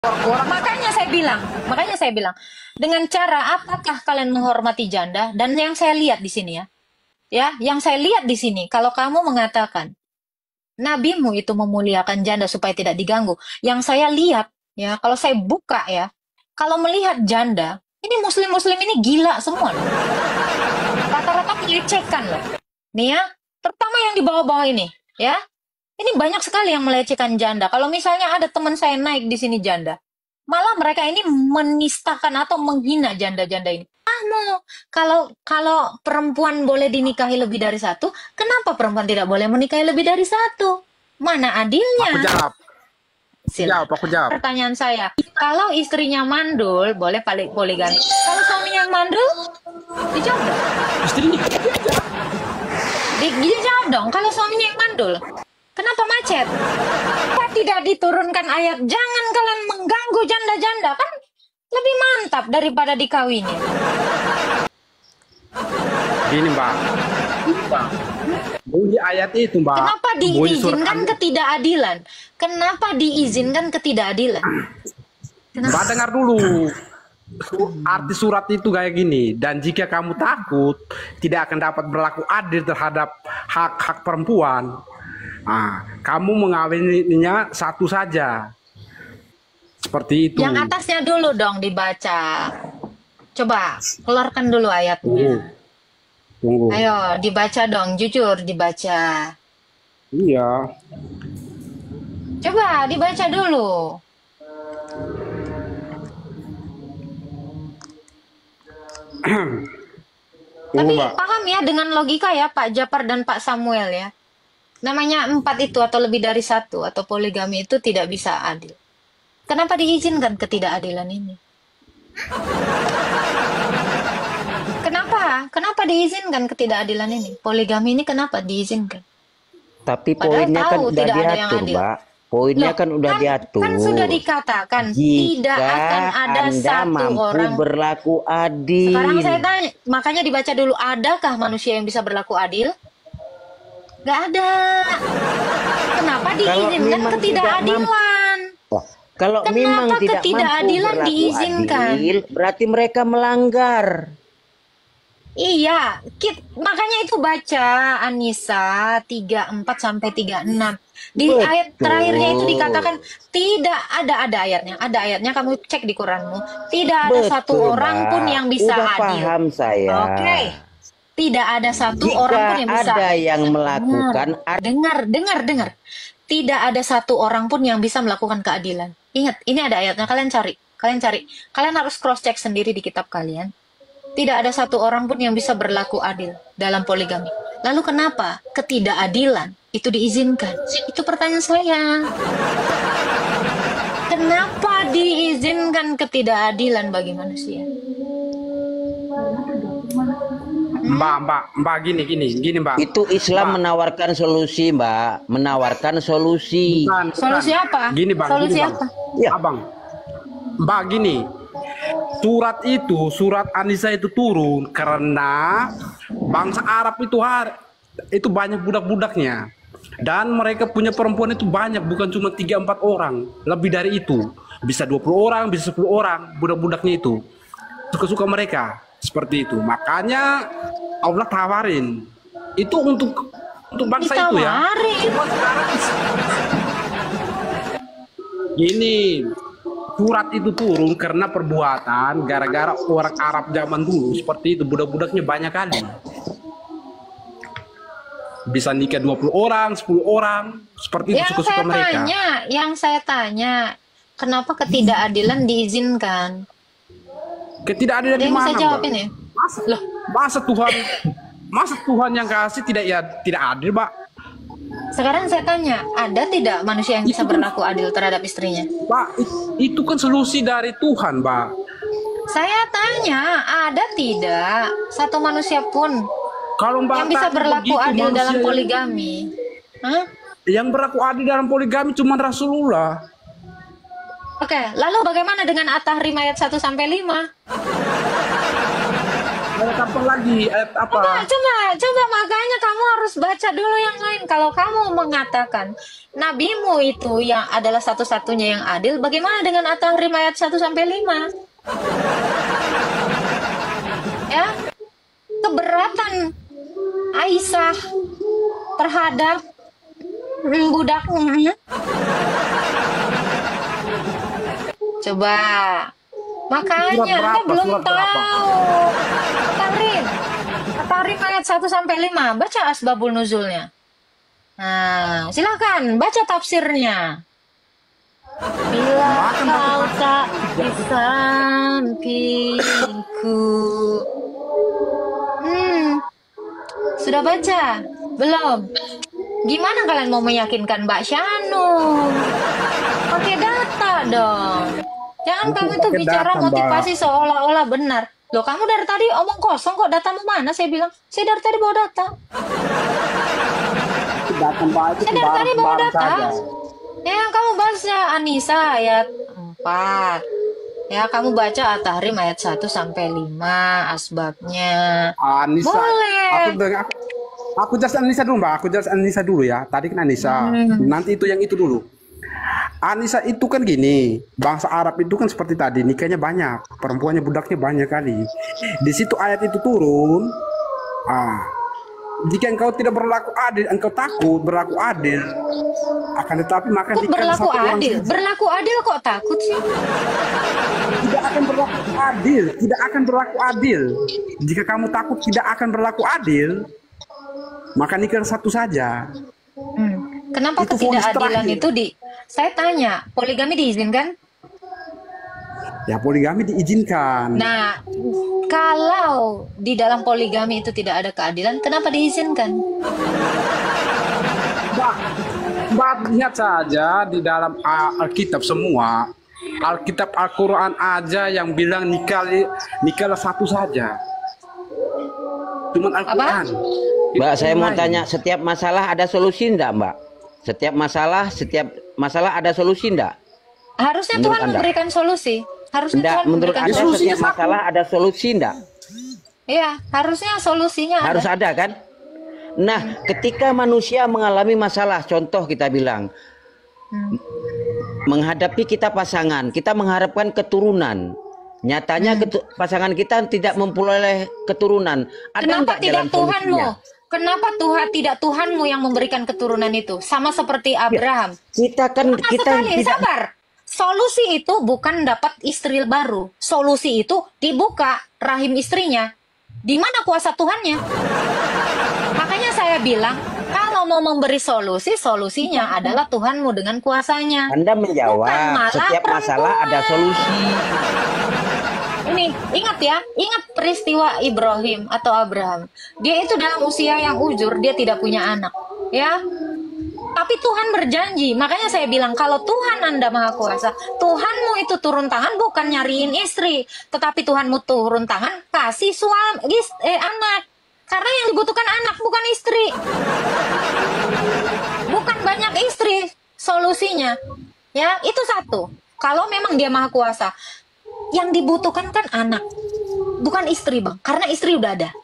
Makanya saya bilang, dengan cara apakah kalian menghormati janda? Dan yang saya lihat di sini yang saya lihat di sini, kalau kamu mengatakan nabimu itu memuliakan janda supaya tidak diganggu, yang saya lihat kalau saya buka kalau melihat janda, ini muslim-muslim ini gila semua loh. Rata-rata melecehkan loh. Nih terutama yang di bawah-bawah ini, ini banyak sekali yang melecehkan janda. Kalau misalnya ada teman saya naik di sini janda, malah mereka ini menistakan atau menghina janda-janda ini. Kalau perempuan boleh dinikahi lebih dari satu, kenapa perempuan tidak boleh menikahi lebih dari satu? Mana adilnya? Aku jawab. Aku jawab. Pertanyaan saya, kalau istrinya mandul, boleh poligami. Kalau suaminya yang mandul, dijawab dong. Istrinya Dijawab dong, kalau suaminya yang mandul. Kenapa macet? Kok tidak diturunkan ayat, jangan kalian mengganggu janda-janda, kan lebih mantap daripada dikawini. Gini Mbak, bunyi ayat itu Mbak. Kenapa diizinkan ketidakadilan? Kenapa diizinkan ketidakadilan? Mbak dengar dulu. Arti surat itu kayak gini. Dan jika kamu takut tidak akan dapat berlaku adil terhadap hak-hak perempuan, kamu mengawininya satu saja. Seperti itu. Yang atasnya dulu dong dibaca. Coba keluarkan dulu ayatnya. Tunggu. Ayo dibaca dong, jujur dibaca. Iya. Coba dibaca dulu. Tapi paham ya dengan logika ya Pak Japar dan Pak Samuel ya. Namanya 4 itu atau lebih dari 1 atau poligami itu tidak bisa adil. Kenapa diizinkan ketidakadilan ini? Kenapa diizinkan ketidakadilan ini? Poligami ini kenapa diizinkan? Tapi poinnya kan udah diatur, Mbak. Poinnya kan udah diatur. Kan sudah dikatakan tidak akan ada satu orang berlaku adil. Sekarang saya tanya, makanya dibaca dulu, adakah manusia yang bisa berlaku adil? Gak ada. Kenapa diizinkan ketidakadilan? Kalau memang tidak mampu berlaku adil, berarti mereka melanggar. Iya, makanya itu baca An-Nisa 34 sampai 36. Di ayat terakhirnya itu dikatakan tidak ada ayatnya. Ada ayatnya, kamu cek di Quranmu. Tidak ada satu orang pun yang bisa adil. Paham saya. Oke. Tidak ada satu orang pun yang bisa. Ada yang melakukan. Dengar. Tidak ada satu orang pun yang bisa melakukan keadilan. Ingat, ini ada ayatnya. Kalian cari. Kalian harus cross check sendiri di kitab kalian. Tidak ada satu orang pun yang bisa berlaku adil dalam poligami. Lalu kenapa ketidakadilan itu diizinkan? Itu pertanyaan saya. Kenapa diizinkan ketidakadilan bagi manusia? Mbak gini Mbak. Itu Islam menawarkan solusi, Mbak. Menawarkan solusi. Bukan. Solusi apa? Gini Bang. Solusi gini, Bang. apa? Ya. Abang. Mbak gini. Surat An-Nisa itu turun karena bangsa Arab itu banyak budak-budaknya, dan mereka punya perempuan itu banyak, bukan cuma 3-4 orang, lebih dari itu, bisa 20 orang, bisa 10 orang budak-budaknya itu. Suka-suka mereka seperti itu, makanya Allah tawarin itu untuk bangsa itu ya. Gini, surat itu turun karena perbuatan gara-gara orang Arab zaman dulu seperti itu, budak-budaknya banyak kali. Bisa nikah 20 orang, 10 orang, seperti itu suka-suka mereka. Yang saya tanya, kenapa ketidakadilan diizinkan? Ketidakadilan di mana? Saya jawab ini. Masa Tuhan yang kasih tidak adil, Pak? Sekarang saya tanya, ada tidak manusia yang bisa berlaku adil terhadap istrinya? Pak, itu kan solusi dari Tuhan, Pak. Saya tanya, ada tidak satu manusia pun kalau Mbak yang bisa berlaku begitu, adil dalam poligami? Yang berlaku adil dalam poligami cuma Rasulullah. Oke, lalu bagaimana dengan At-Tahrim ayat 1 sampai 5? Ayat apa lagi? Ayat apa? Coba makanya kamu harus baca dulu yang lain. Kalau kamu mengatakan nabimu itu yang adalah satu-satunya yang adil, bagaimana dengan At-Tahrim ayat 1 sampai 5? Ya, keberatan Aisyah terhadap budaknya. Coba. Makanya Anda belum tahu. At-Tahrim ayat 1 sampai 5. Baca asbabul nuzulnya. Nah, silakan baca tafsirnya. Bila kau tak di sampingku. Sudah baca? Belum? Gimana kalian mau meyakinkan Mbak Syanum? Pakai data dong. Jangan kamu itu bicara motivasi seolah-olah benar. Loh, kamu dari tadi omong kosong kok, datamu mana? Saya bilang, saya dari tadi bawa data. Saya dari tadi bawa data. Ya, kamu baca An-Nisa ayat 4. Ya, kamu baca At-Tahrim ayat 1 sampai 5 asbabnya. Anissa. Boleh. Aku jelas Anissa dulu, Mbak. Aku jelas Anissa dulu ya. Tadi kan Anissa. Nanti itu yang itu dulu. Anissa itu kan gini, bangsa Arab itu kan seperti tadi, nikahnya banyak, perempuannya budaknya banyak kali. Di situ ayat itu turun, jika engkau tidak berlaku adil, engkau takut berlaku adil, akan tetapi maka kok berlaku adil? Berlaku adil kok takut sih? Tidak akan berlaku adil, tidak akan berlaku adil. Jika kamu takut tidak akan berlaku adil, maka nikah satu saja. Kenapa Itu ketidakadilan itu saya tanya, poligami diizinkan? Ya, poligami diizinkan. Nah, kalau di dalam poligami itu tidak ada keadilan, kenapa diizinkan? Mbak, lihat saja di dalam Alkitab semua. Alkitab Al-Quran aja yang bilang nikahlah satu saja. Cuman Al-Quran. Mbak, saya mau tanya, setiap masalah ada solusi enggak, Mbak? Setiap masalah ada solusi enggak? Harusnya menurut Tuhan Anda? memberikan solusi. Harusnya Enggak, Tuhan menurut memberikan Anda solusi. setiap masalah ada solusi enggak? Iya, harusnya solusinya Harus ada. ada kan? Nah, ketika manusia mengalami masalah, contoh kita bilang, menghadapi kita pasangan, kita mengharapkan keturunan. Nyatanya pasangan kita tidak memperoleh keturunan. Ada Kenapa enggak tidak jalan Tuhanmu? solusinya? Kenapa tidak Tuhanmu yang memberikan keturunan itu? Sama seperti Abraham. Kita kan Sama kita sekali, tidak sabar. Solusi itu bukan dapat istri baru. Solusi itu dibuka rahim istrinya. Di mana kuasa Tuhannya? Makanya saya bilang, kalau mau memberi solusi, solusinya adalah Tuhanmu dengan kuasanya. Anda Bukan menjawab malah setiap masalah ada perempuan. solusi. Ini ingat ya, ingat peristiwa Ibrahim atau Abraham. Dia itu dalam usia yang ujur, dia tidak punya anak, ya. Tapi Tuhan berjanji, makanya saya bilang kalau Tuhan Anda Maha Kuasa, Tuhanmu itu turun tangan bukan nyariin istri, tetapi Tuhanmu turun tangan kasih anak. Karena yang dibutuhkan anak bukan istri. Bukan banyak istri solusinya. Ya, itu satu. Kalau memang dia Maha Kuasa, yang dibutuhkan kan anak, bukan istri, Bang. Karena istri udah ada.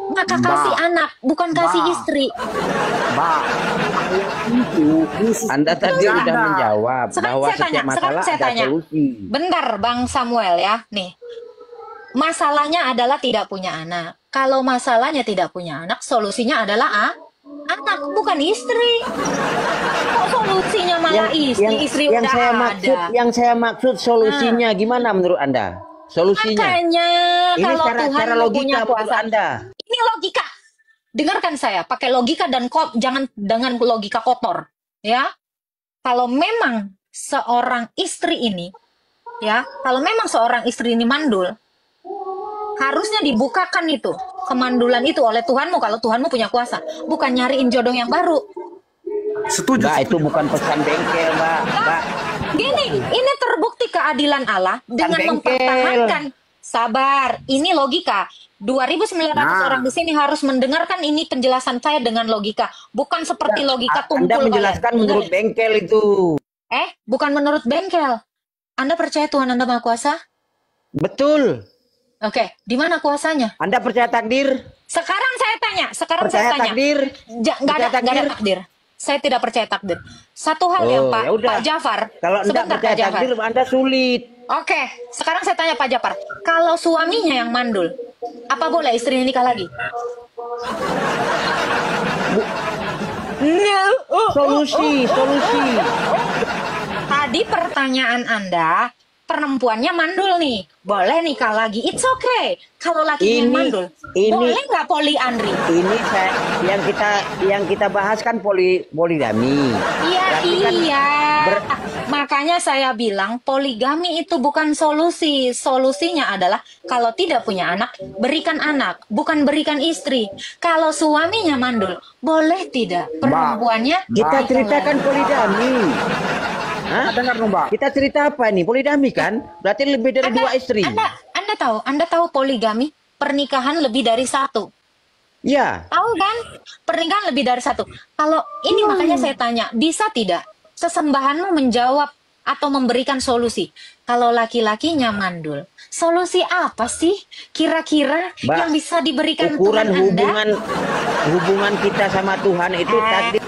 Maka kasih anak, bukan kasih istri. Anda tadi sudah menjawab bahwa setiap masalah saya ada tanya. solusi. Bentar, Bang Samuel ya. Nih, masalahnya adalah tidak punya anak. Kalau masalahnya tidak punya anak, solusinya adalah anak, bukan istri. Kok solusinya malah istri yang udah saya ada. Yang saya maksud solusinya gimana menurut Anda? Solusinya. Makanya Ini kalau cara Tuhan logika punya menurut kuasa, Anda. ini logika. Dengarkan saya, pakai logika dan jangan dengan logika kotor, ya. Kalau memang seorang istri ini, ya, kalau memang seorang istri ini mandul, harusnya dibukakan itu kemandulan itu oleh Tuhanmu kalau Tuhanmu punya kuasa, bukan nyariin jodoh yang baru. Setuju. Mbak, itu bukan pesan bengkel, Mbak. Mbak. Gini, ini terbukti keadilan Allah dengan bengkel. mempertahankan. Sabar, ini logika. 2.900 orang di sini harus mendengarkan ini penjelasan saya dengan logika, bukan seperti logika tumpul. Anda menjelaskan kalian. menurut bengkel itu. Bukan menurut bengkel. Anda percaya Tuhan Anda Maha Kuasa? Betul. Oke, di mana kuasanya? Anda percaya takdir? Sekarang saya tanya, sekarang Percaya saya tanya. takdir? Nggak ada, Percaya nggak ada takdir? takdir. Saya tidak percaya takdir. Satu hal yang Oh, Pak, ya udah. Pak Jafar. Kalau Anda Sebentar, percaya Pak Jafar. takdir, Anda sulit. Oke, sekarang saya tanya Pak Jafar. Kalau suaminya yang mandul, apa boleh istrinya nikah lagi? No. Solusi. Tadi pertanyaan Anda, perempuannya mandul nih, boleh nikah lagi? It's okay. Kalau lakinya yang Ini- mandul, ini- boleh nggak poliandri? Ini yang kita bahas kan poligami. Iya, Berarti kan iya. ber- Makanya saya bilang poligami itu bukan solusi. Solusinya adalah kalau tidak punya anak, berikan anak, bukan berikan istri. Kalau suaminya mandul, boleh tidak perempuannya? Kita nikah ceritakan lagi? poligami. Hah? Dengar dong, Mbak. Kita cerita apa nih? Poligami kan? Berarti lebih dari 2 istri. Anda tahu poligami pernikahan lebih dari satu. Ya. Tahu kan? Pernikahan lebih dari satu. Kalau ini makanya saya tanya, bisa tidak sesembahanmu menjawab atau memberikan solusi? Kalau laki-lakinya mandul, solusi apa sih kira-kira Mbak, yang bisa diberikan ukuran Tuhan Anda? hubungan kita sama Tuhan itu tadi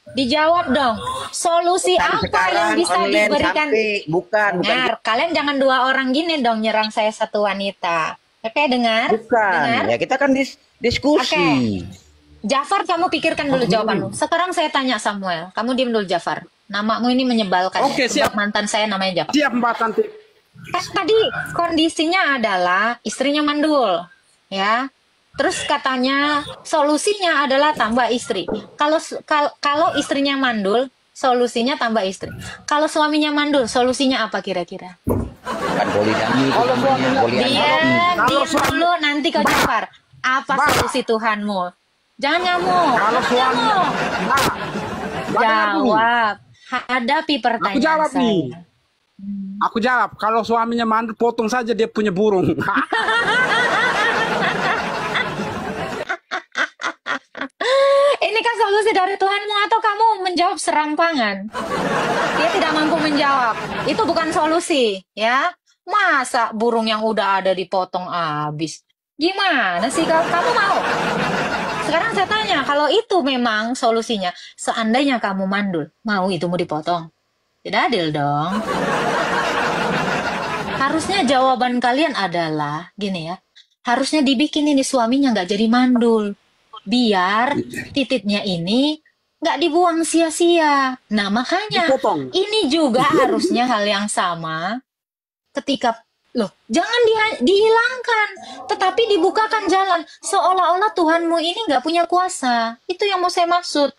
Dijawab dong. Solusi kan apa sekarang yang bisa online diberikan? sampai bukan Dengar, kalian jangan dua orang gini dong nyerang saya satu wanita. Oke, dengar? Dengar? Ya kita kan diskusi. Oke. Jafar, kamu pikirkan dulu jawabanmu. Sekarang saya tanya Samuel. Kamu diam dulu, Jafar. Namamu ini menyebalkan. Oke, Sebab siap. mantan saya namanya Jafar. Siap, Mbak Tanti. Kan tadi kondisinya adalah istrinya mandul, ya. Terus katanya solusinya adalah tambah istri. Kalau istrinya mandul, solusinya tambah istri. Kalau suaminya mandul, solusinya apa kira-kira? Kan poligami itu namanya poligami. Diam Kalau dulu nanti kau Jafar. Apa Mbak. solusi Tuhanmu? Jangan ngamuk. Kalau Jangan suami, ngamuk. Mbak, dengar dulu. Jawab. Hadapi pertanyaan Aku jawab saya. nih. Aku jawab, kalau suaminya mandul, potong saja dia punya burung. Ini kan solusi dari Tuhanmu atau kamu menjawab serampangan? Dia tidak mampu menjawab. Itu bukan solusi, ya. Masa burung yang udah ada dipotong habis? Gimana sih kamu mau? Sekarang saya tanya, kalau itu memang solusinya, seandainya kamu mandul, mau itumu dipotong? Tidak adil dong. Harusnya jawaban kalian adalah, gini ya, harusnya dibikin ini suaminya nggak jadi mandul. Biar titiknya ini nggak dibuang sia-sia. Nah, makanya Dipotong. ini juga harusnya hal yang sama ketika loh, jangan dihilangkan, tetapi dibukakan jalan seolah-olah Tuhanmu ini nggak punya kuasa. Itu yang mau saya maksud.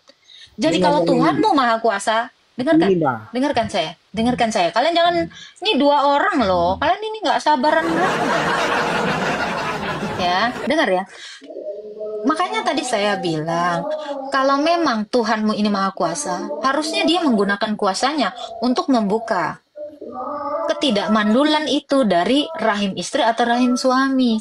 Jadi kalau Tuhanmu maha kuasa, dengarkan, Ini, Mbak. dengarkan saya. Kalian jangan, ini dua orang loh, kalian ini nggak sabaran banget. Ya, dengar ya. Makanya tadi saya bilang, kalau memang Tuhanmu ini maha kuasa, harusnya dia menggunakan kuasanya untuk membuka ketidakmandulan itu dari rahim istri atau rahim suami.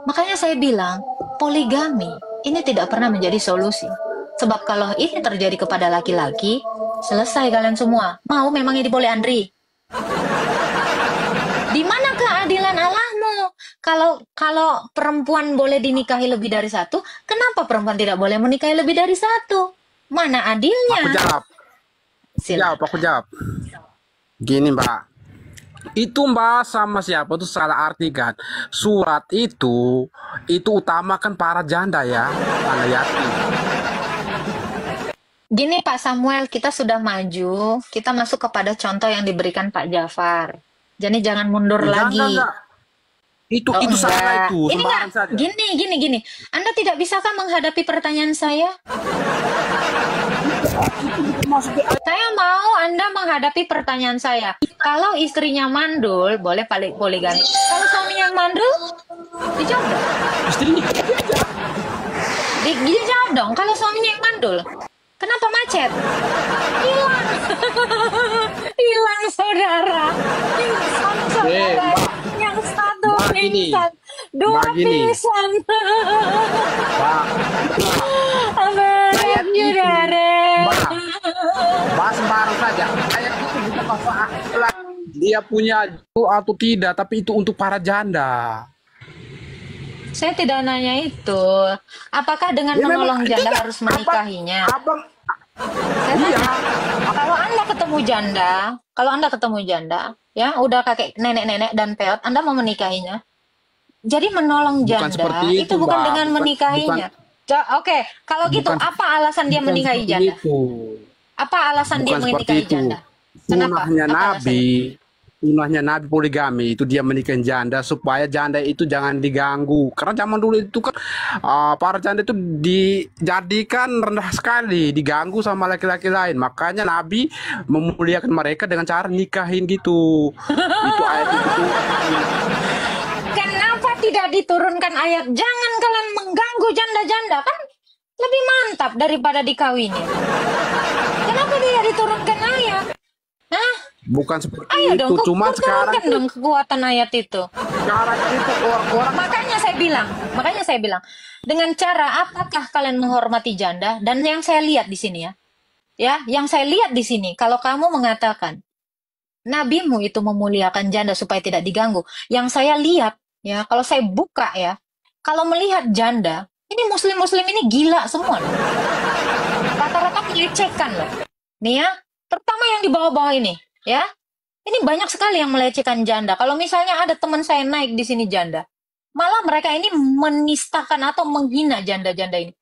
Makanya saya bilang, poligami ini tidak pernah menjadi solusi. Sebab kalau ini terjadi kepada laki-laki, selesai kalian semua. Mau memang ini poliandri. Di mana keadilan Allahmu? Kalau perempuan boleh dinikahi lebih dari satu, kenapa perempuan tidak boleh menikahi lebih dari satu? Mana adilnya? Aku jawab. Aku jawab. Gini, Mbak. Itu Mbak sama siapa tuh salah artikan. Surat itu utamakan para janda ya, anak yatim. Gini Pak Samuel, kita sudah maju, kita masuk kepada contoh yang diberikan Pak Jafar. Jadi jangan mundur lagi. Enggak. Itu Oh, salah enggak. itu. Ini Sembarang enggak. saja. Gini. Anda tidak bisakah menghadapi pertanyaan saya? Saya mau Anda menghadapi pertanyaan saya. Kalau istrinya mandul, boleh poligami. Kalau suaminya yang mandul, dijawab dong. Istrinya Dijawab dong. Kalau suaminya yang mandul, kenapa macet? Hilang. Hilang saudara. Pingsan saudara. Yang satu Mbak, gini. pingsan. Dua Mbak, gini. pingsan. Mbak, Abang, saudara. Mbak, sembarang saja. Ayat itu bukan bahasa akhlak. dia punya itu atau tidak, tapi itu untuk para janda. Saya tidak nanya itu. Apakah dengan Ya memang menolong janda tidak. harus menikahinya? Abang, Saya iya, tanya, kalau Anda ketemu janda, ya udah kakek nenek-nenek dan peot, Anda mau menikahinya? Jadi menolong bukan janda seperti itu itu, bukan Mbak. dengan Bukan, menikahinya. Oke, kalau gitu bukan, apa alasan dia bukan menikahi seperti janda? itu. Apa alasan dia Bukan seperti menikahi itu. janda? Kenapa? Sunahnya Apa alasannya? Nabi, sunahnya Nabi poligami itu dia menikah janda supaya janda itu jangan diganggu. Karena zaman dulu itu kan para janda itu dijadikan rendah sekali, diganggu sama laki-laki lain. Makanya Nabi memuliakan mereka dengan cara nikahin gitu. Itu ayat itu tuh. Kenapa tidak diturunkan ayat jangan kalian mengganggu janda-janda kan lebih mantap daripada dikawinin. Kenapa tidak diturunkan ayat? Hah? Bukan seperti Ayo dong, itu. Cuman sekarang turunkan dong kekuatan ayat itu. sekarang itu orang-orang Makanya saya bilang, dengan cara apakah kalian menghormati janda? Dan yang saya lihat di sini ya, yang saya lihat di sini, kalau kamu mengatakan nabimu itu memuliakan janda supaya tidak diganggu, yang saya lihat ya, kalau saya buka ya, kalau melihat janda, ini muslim-muslim ini gila semua loh. Rata-rata melecehkan loh. Nih ya, terutama yang di bawah-bawah ini, ya. Ini banyak sekali yang melecehkan janda. Kalau misalnya ada teman saya naik di sini janda, malah mereka ini menistakan atau menghina janda-janda ini.